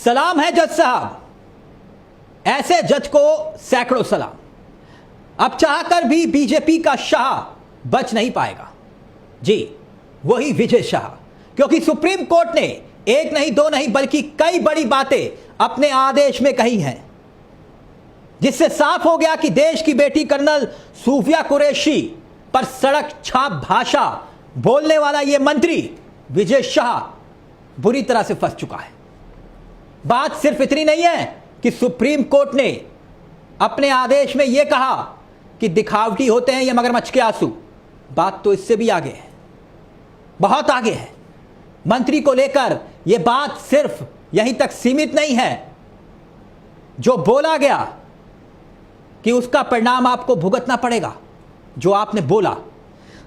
सलाम है जज साहब, ऐसे जज को सैकड़ों सलाम। अब चाहकर भी बीजेपी का शाह बच नहीं पाएगा। जी, वही विजय शाह, क्योंकि सुप्रीम कोर्ट ने एक नहीं दो नहीं बल्कि कई बड़ी बातें अपने आदेश में कही हैं, जिससे साफ हो गया कि देश की बेटी कर्नल सूफिया कुरैशी पर सड़क छाप भाषा बोलने वाला यह मंत्री विजय शाह बुरी तरह से फंस चुका है। बात सिर्फ इतनी नहीं है कि सुप्रीम कोर्ट ने अपने आदेश में यह कहा कि दिखावटी होते हैं ये मगरमच्छ के आंसू। बात तो इससे भी आगे है, बहुत आगे है। मंत्री को लेकर यह बात सिर्फ यहीं तक सीमित नहीं है। जो बोला गया कि उसका परिणाम आपको भुगतना पड़ेगा, जो आपने बोला।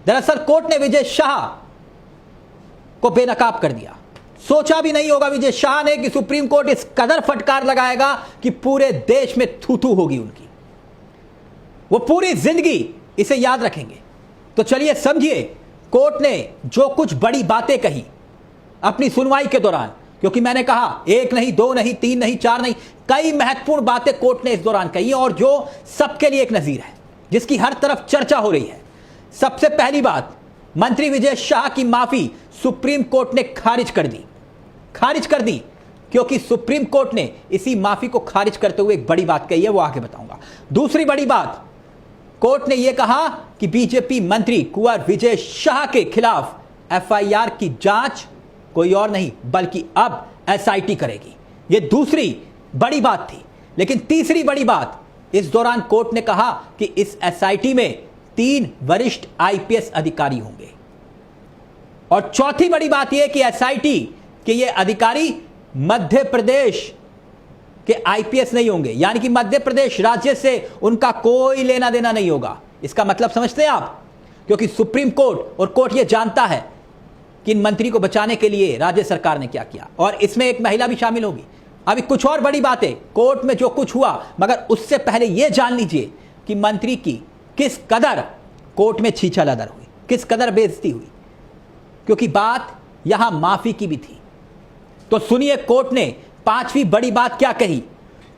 दरअसल कोर्ट ने विजय शाह को बेनकाब कर दिया। सोचा भी नहीं होगा विजय शाह ने कि सुप्रीम कोर्ट इस कदर फटकार लगाएगा कि पूरे देश में थू थू होगी उनकी। वो पूरी जिंदगी इसे याद रखेंगे। तो चलिए समझिए कोर्ट ने जो कुछ बड़ी बातें कही अपनी सुनवाई के दौरान, क्योंकि मैंने कहा एक नहीं, दो नहीं, तीन नहीं, चार नहीं, कई महत्वपूर्ण बातें कोर्ट ने इस दौरान कही और जो सबके लिए एक नजीर है, जिसकी हर तरफ चर्चा हो रही है। सबसे पहली बात, मंत्री विजय शाह की माफी सुप्रीम कोर्ट ने खारिज कर दी। खारिज कर दी क्योंकि सुप्रीम कोर्ट ने इसी माफी को खारिज करते हुए एक बड़ी बात कही है, वो आगे बताऊंगा। दूसरी बड़ी बात, कोर्ट ने यह कहा कि बीजेपी मंत्री कुंवर विजय शाह के खिलाफ एफआईआर की जांच कोई और नहीं बल्कि अब एसआईटी करेगी। यह दूसरी बड़ी बात थी। लेकिन तीसरी बड़ी बात, इस दौरान कोर्ट ने कहा कि इस एसआईटी में 3 वरिष्ठ आईपीएस अधिकारी होंगे। और चौथी बड़ी बात यह कि एसआईटी के ये अधिकारी मध्य प्रदेश के आईपीएस नहीं होंगे, यानी कि मध्य प्रदेश राज्य से उनका कोई लेना देना नहीं होगा। इसका मतलब समझते हैं आप? क्योंकि सुप्रीम कोर्ट और कोर्ट ये जानता है कि इन मंत्री को बचाने के लिए राज्य सरकार ने क्या किया, और इसमें एक महिला भी शामिल होगी। अभी कुछ और बड़ी बातें कोर्ट में जो कुछ हुआ, मगर उससे पहले यह जान लीजिए कि मंत्री की किस कदर कोर्ट में छीछा लदर हुई, किस कदर बेइज्जती हुई, क्योंकि बात यहां माफी की भी थी। तो सुनिए कोर्ट ने 5वीं बड़ी बात क्या कही।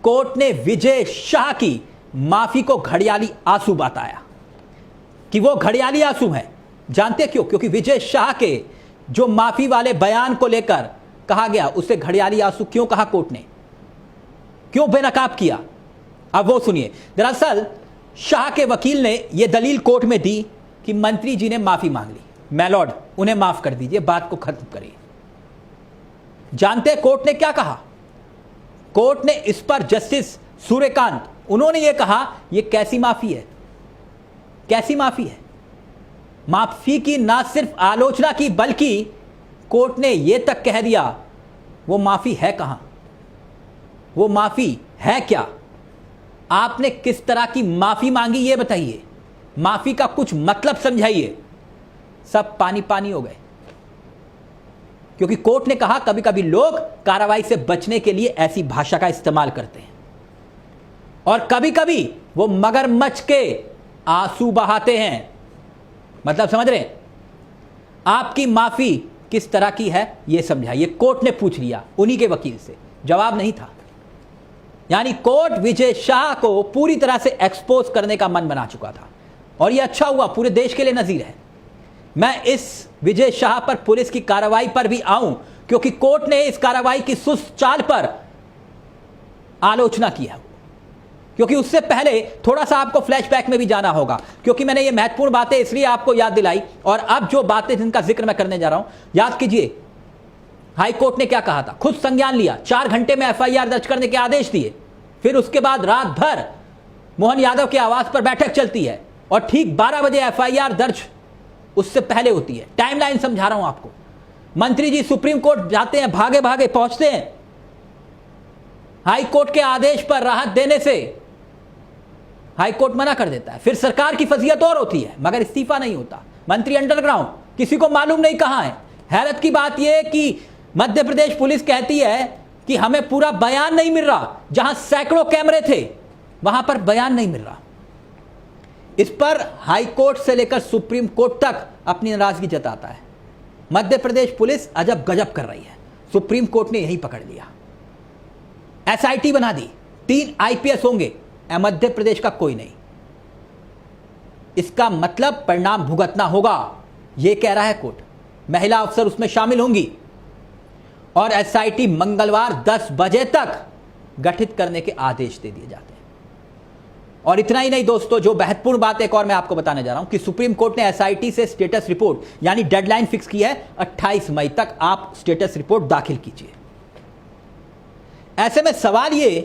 कोर्ट ने विजय शाह की माफी को घड़ियाली आंसू बताया कि वो घड़ियाली आंसू है। जानते क्यों? क्योंकि विजय शाह के जो माफी वाले बयान को लेकर कहा गया, उसे घड़ियाली आंसू क्यों कहा कोर्ट ने, क्यों बेनकाब किया, अब वो सुनिए। दरअसल शाह के वकील ने यह दलील कोर्ट में दी कि मंत्री जी ने माफी मांग ली, मै लॉर्ड उन्हें माफ कर दीजिए, बात को खत्म करिए। जानते कोर्ट ने क्या कहा? कोर्ट ने इस पर जस्टिस सूर्यकांत, उन्होंने यह कहा यह कैसी माफी है, कैसी माफी है। माफी की ना सिर्फ आलोचना की बल्कि कोर्ट ने यह तक कह दिया वो माफी है कहां, वो माफी है क्या, आपने किस तरह की माफी मांगी ये बताइए, माफी का कुछ मतलब समझाइए। सब पानी पानी हो गए, क्योंकि कोर्ट ने कहा कभी कभी लोग कार्रवाई से बचने के लिए ऐसी भाषा का इस्तेमाल करते हैं और कभी कभी वो मगरमच्छ के आंसू बहाते हैं। मतलब समझ रहे हैं? आपकी माफी किस तरह की है यह समझाइए। कोर्ट ने पूछ लिया उन्हीं के वकील से, जवाब नहीं था। यानी कोर्ट विजय शाह को पूरी तरह से एक्सपोज करने का मन बना चुका था, और यह अच्छा हुआ, पूरे देश के लिए नजीर है। मैं इस विजय शाह पर पुलिस की कार्रवाई पर भी आऊं, क्योंकि कोर्ट ने इस कार्रवाई की सुस्त चाल पर आलोचना की है। क्योंकि उससे पहले थोड़ा सा आपको फ्लैशबैक में भी जाना होगा, क्योंकि मैंने ये महत्वपूर्ण बातें इसलिए आपको याद दिलाई। और अब जो बातें जिनका जिक्र मैं करने जा रहा हूं, याद कीजिए हाई कोर्ट ने क्या कहा था, खुद संज्ञान लिया, 4 घंटे में एफआईआर दर्ज करने के आदेश दिए। फिर उसके बाद रात भर मोहन यादव के आवास पर बैठक चलती है और ठीक 12 बजे एफआईआर दर्ज उससे पहले होती है। टाइमलाइन समझा रहा हूं आपको। मंत्री जी सुप्रीम कोर्ट जाते हैं, भागे भागे पहुंचते हैं, हाई कोर्ट के आदेश पर राहत देने से हाई कोर्ट मना कर देता है। फिर सरकार की फजीयत और होती है, मगर इस्तीफा नहीं होता। मंत्री अंडरग्राउंड, किसी को मालूम नहीं कहां है। हैरत की बात यह कि मध्य प्रदेश पुलिस कहती है कि हमें पूरा बयान नहीं मिल रहा, जहां सैकड़ों कैमरे थे वहां पर बयान नहीं मिल रहा। इस पर हाई कोर्ट से लेकर सुप्रीम कोर्ट तक अपनी नाराजगी जताता है। मध्य प्रदेश पुलिस अजब गजब कर रही है। सुप्रीम कोर्ट ने यही पकड़ लिया। एसआईटी बना दी, 3 आईपीएस होंगे, मध्य प्रदेश का कोई नहीं। इसका मतलब परिणाम भुगतना होगा, यह कह रहा है कोर्ट। महिला अफसर उसमें शामिल होंगी और एसआईटी मंगलवार 10 बजे तक गठित करने के आदेश दे दिए जाते हैं। और इतना ही नहीं दोस्तों, जो महत्वपूर्ण बात एक और मैं आपको बताने जा रहा हूं कि सुप्रीम कोर्ट ने एसआईटी से स्टेटस रिपोर्ट यानी डेडलाइन फिक्स की है, 28 मई तक आप स्टेटस रिपोर्ट दाखिल कीजिए। ऐसे में सवाल यह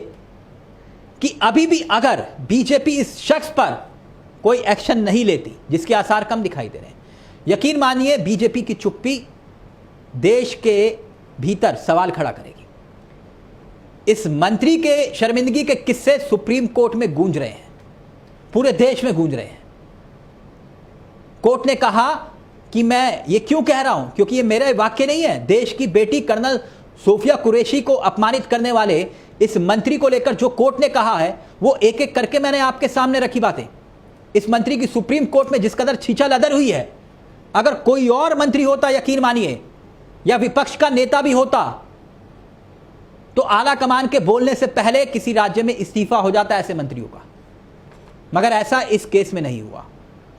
कि अभी भी अगर बीजेपी इस शख्स पर कोई एक्शन नहीं लेती, जिसके आसार कम दिखाई दे रहे हैं, यकीन मानिए बीजेपी की चुप्पी देश के भीतर सवाल खड़ा करेगी। इस मंत्री के शर्मिंदगी के किस्से सुप्रीम कोर्ट में गूंज रहे हैं, पूरे देश में गूंज रहे हैं। कोर्ट ने कहा कि मैं ये क्यों कह रहा हूं, क्योंकि ये मेरा वाक्य नहीं है। देश की बेटी कर्नल सोफिया कुरैशी को अपमानित करने वाले इस मंत्री को लेकर जो कोर्ट ने कहा है, वो एक एक करके मैंने आपके सामने रखी बातें। इस मंत्री की सुप्रीम कोर्ट में जिस कदर छीछा लदर हुई है, अगर कोई और मंत्री होता, यकीन मानिए, या विपक्ष का नेता भी होता, तो आला कमान के बोलने से पहले किसी राज्य में इस्तीफा हो जाता ऐसे मंत्रियों का। मगर ऐसा इस केस में नहीं हुआ।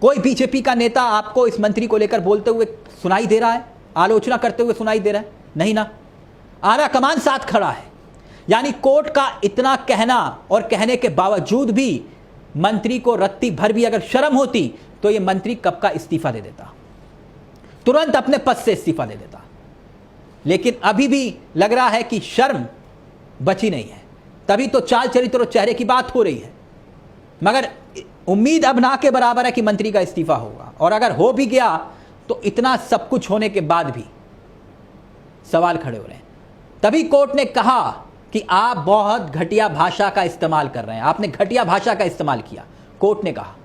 कोई बीजेपी का नेता आपको इस मंत्री को लेकर बोलते हुए सुनाई दे रहा है, आलोचना करते हुए सुनाई दे रहा है? नहीं ना, आला कमान साथ खड़ा है। यानी कोर्ट का इतना कहना और कहने के बावजूद भी मंत्री को रत्ती भर भी अगर शर्म होती तो यह मंत्री कब का इस्तीफा दे देता, तुरंत अपने पद से इस्तीफा दे देता। लेकिन अभी भी लग रहा है कि शर्म बची नहीं है, तभी तो चाल चरित्र और चेहरे की बात हो रही है। मगर उम्मीद अब ना के बराबर है कि मंत्री का इस्तीफा होगा, और अगर हो भी गया तो इतना सब कुछ होने के बाद भी सवाल खड़े हो रहे हैं। तभी कोर्ट ने कहा कि आप बहुत घटिया भाषा का इस्तेमाल कर रहे हैं, आपने घटिया भाषा का इस्तेमाल किया, कोर्ट ने कहा।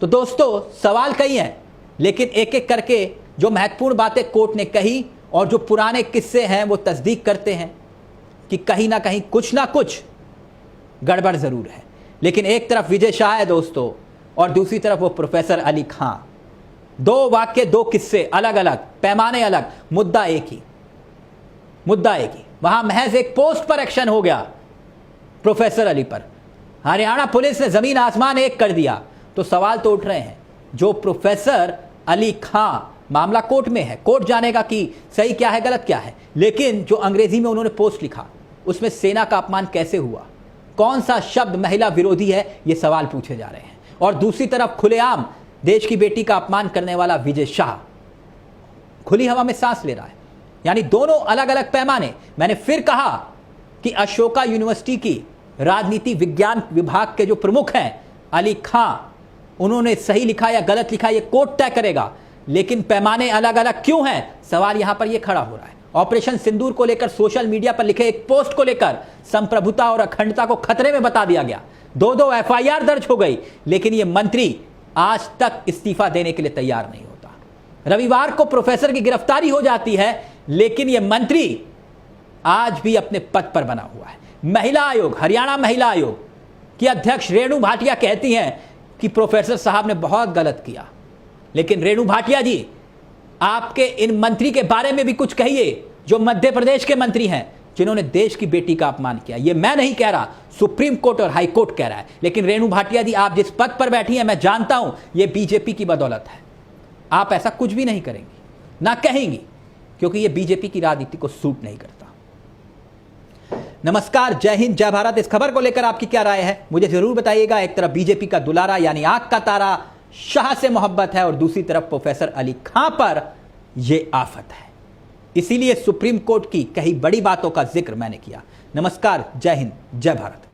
तो दोस्तों सवाल कई हैं, लेकिन एक एक करके जो महत्वपूर्ण बातें कोर्ट ने कही और जो पुराने किस्से हैं वो तस्दीक करते हैं कि कहीं ना कहीं कुछ ना कुछ गड़बड़ जरूर है। लेकिन एक तरफ विजय शाह है दोस्तों, और दूसरी तरफ वो प्रोफेसर अली खां। 2 वाक्य, 2 किस्से, अलग अलग, पैमाने अलग, मुद्दा एक ही, मुद्दा एक ही। वहां महज एक पोस्ट पर एक्शन हो गया प्रोफेसर अली पर, हरियाणा पुलिस ने जमीन आसमान एक कर दिया। तो सवाल तो उठ रहे हैं, जो प्रोफेसर अली खां, मामला कोर्ट में है, कोर्ट जानेगा कि सही क्या है गलत क्या है, लेकिन जो अंग्रेजी में उन्होंने पोस्ट लिखा उसमें सेना का अपमान कैसे हुआ, कौन सा शब्द महिला विरोधी है, ये सवाल पूछे जा रहे हैं। और दूसरी तरफ खुलेआम देश की बेटी का अपमान करने वाला विजय शाह खुली हवा में सांस ले रहा है। यानी दोनों अलग अलग पैमाने। मैंने फिर कहा कि अशोका यूनिवर्सिटी की राजनीति विज्ञान विभाग के जो प्रमुख हैं अली खां, उन्होंने सही लिखा या गलत लिखा ये कोर्ट तय करेगा, लेकिन पैमाने अलग अलग क्यों हैं, सवाल यहां पर यह खड़ा हो रहा है। ऑपरेशन सिंदूर को लेकर सोशल मीडिया पर लिखे एक पोस्ट को लेकर संप्रभुता और अखंडता को खतरे में बता दिया गया, 2 एफआईआर दर्ज हो गई, लेकिन यह मंत्री आज तक इस्तीफा देने के लिए तैयार नहीं होता। रविवार को प्रोफेसर की गिरफ्तारी हो जाती है, लेकिन यह मंत्री आज भी अपने पद पर बना हुआ है। महिला आयोग, हरियाणा महिला आयोग की अध्यक्ष रेणु भाटिया कहती हैं कि प्रोफेसर साहब ने बहुत गलत किया, लेकिन रेणु भाटिया जी, आपके इन मंत्री के बारे में भी कुछ कहिए जो मध्य प्रदेश के मंत्री हैं जिन्होंने देश की बेटी का अपमान किया। ये मैं नहीं कह रहा, सुप्रीम कोर्ट और हाई कोर्ट कह रहा है। लेकिन रेणु भाटिया जी, आप जिस पद पर बैठी हैं, मैं जानता हूं ये बीजेपी की बदौलत है। आप ऐसा कुछ भी नहीं करेंगी, ना कहेंगी, क्योंकि ये बीजेपी की राजनीति को सूट नहीं करता। नमस्कार, जय हिंद, जय भारत। इस खबर को लेकर आपकी क्या राय है, मुझे जरूर बताइएगा। एक तरफ बीजेपी का दुलारा यानी आंख का तारा शाह से मोहब्बत है, और दूसरी तरफ प्रोफेसर अली खां पर यह आफत है। इसीलिए सुप्रीम कोर्ट की कई बड़ी बातों का जिक्र मैंने किया। नमस्कार, जय हिंद, जय भारत।